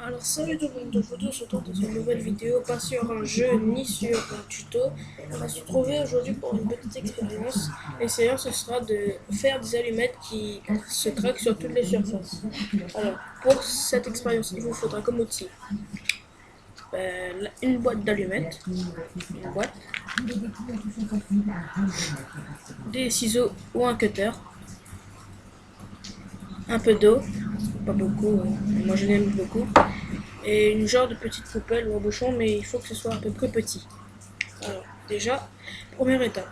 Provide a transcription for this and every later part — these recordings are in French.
Alors salut tout le monde, aujourd'hui on se retrouve dans une nouvelle vidéo, pas sur un jeu ni sur un tuto. On va se retrouver aujourd'hui pour une petite expérience. L'expérience ce sera de faire des allumettes qui se craquent sur toutes les surfaces. Alors pour cette expérience il vous faudra comme outil une boîte d'allumettes, une boîte, des ciseaux ou un cutter, un peu d'eau, pas beaucoup, moi je l'aime beaucoup, et une genre de petite poubelle ou un bouchon, mais il faut que ce soit à peu près petit. Alors, déjà, première étape,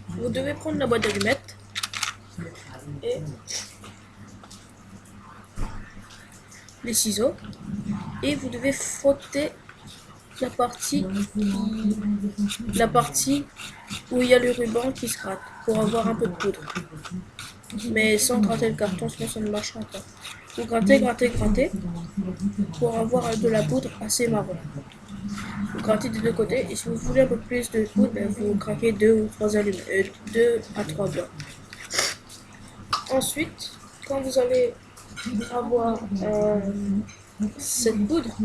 vous devez prendre la boîte d'allumettes et les ciseaux et vous devez frotter la partie où il y a le ruban qui se rate pour avoir un peu de poudre. Mais sans gratter le carton, sinon ça ne marchera pas. Vous grattez, grattez, grattez pour avoir de la poudre assez marron. Vous grattez des deux côtés et si vous voulez un peu plus de poudre, vous craquez 2 à 3 doigts. Ensuite, quand vous allez avoir cette poudre,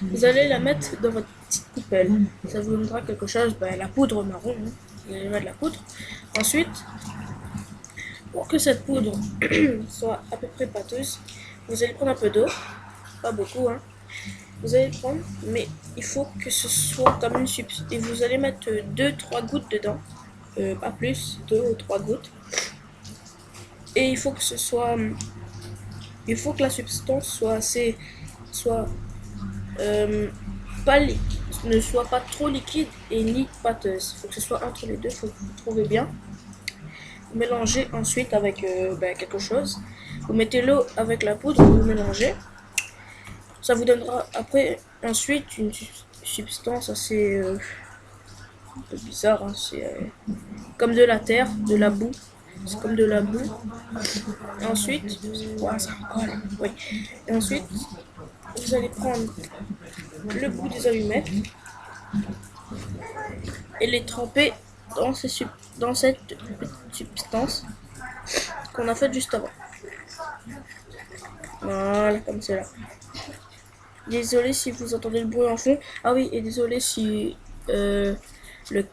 vous allez la mettre dans votre petite poubelle. Ça vous donnera quelque chose, la poudre marron, hein. Vous allez mettre la poudre. Ensuite, pour que cette poudre soit à peu près pâteuse, vous allez prendre un peu d'eau, pas beaucoup, hein. Vous allez prendre, mais il faut que ce soit comme une substance. Et vous allez mettre 2-3 gouttes dedans, pas plus, 2 ou 3 gouttes. Et il faut que la substance soit pas ne soit pas trop liquide et ni pâteuse. Il faut que ce soit entre les deux, il faut que vous trouvez bien. Vous mélangez ensuite avec quelque chose. Vous mettez l'eau avec la poudre, vous mélangez. Ça vous donnera ensuite une substance assez un peu bizarre, hein. C'est comme de la terre, de la boue. C'est comme de la boue. Et ensuite, oui. Et ensuite, vous allez prendre le bout des allumettes et les tremper dans cette petite substance qu'on a faite juste avant. Voilà, comme cela. Désolé si vous entendez le bruit en fond. Ah oui, et désolé si le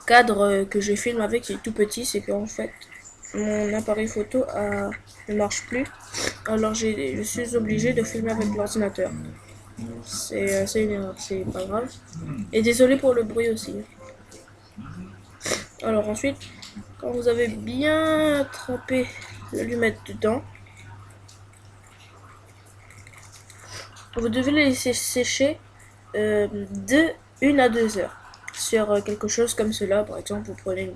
cadre que je filme avec est tout petit. C'est qu'en fait, mon appareil photo ne marche plus. Alors je suis obligé de filmer avec l'ordinateur. C'est une erreur, c'est pas grave. Et désolé pour le bruit aussi. Alors ensuite, quand vous avez bien trempé l'allumette dedans, vous devez les laisser sécher de 1 à 2 heures sur quelque chose comme cela. Par exemple, vous prenez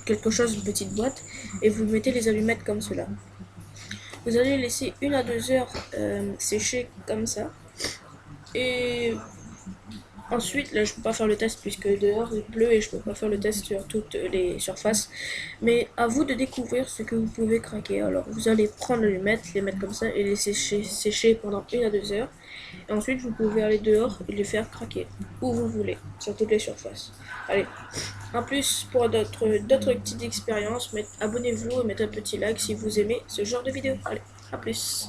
quelque chose, une petite boîte, et vous mettez les allumettes comme cela. Vous allez laisser 1 à 2 heures sécher comme ça. Et ensuite, là je peux pas faire le test puisque dehors il pleut et je peux pas faire le test sur toutes les surfaces. Mais à vous de découvrir ce que vous pouvez craquer. Alors vous allez prendre l'allumette, les mettre comme ça et les sécher pendant 1 à 2 heures. Et ensuite vous pouvez aller dehors et les faire craquer où vous voulez, sur toutes les surfaces. Allez, en plus pour d'autres petites expériences, abonnez-vous et mettez un petit like si vous aimez ce genre de vidéo. Allez, à plus.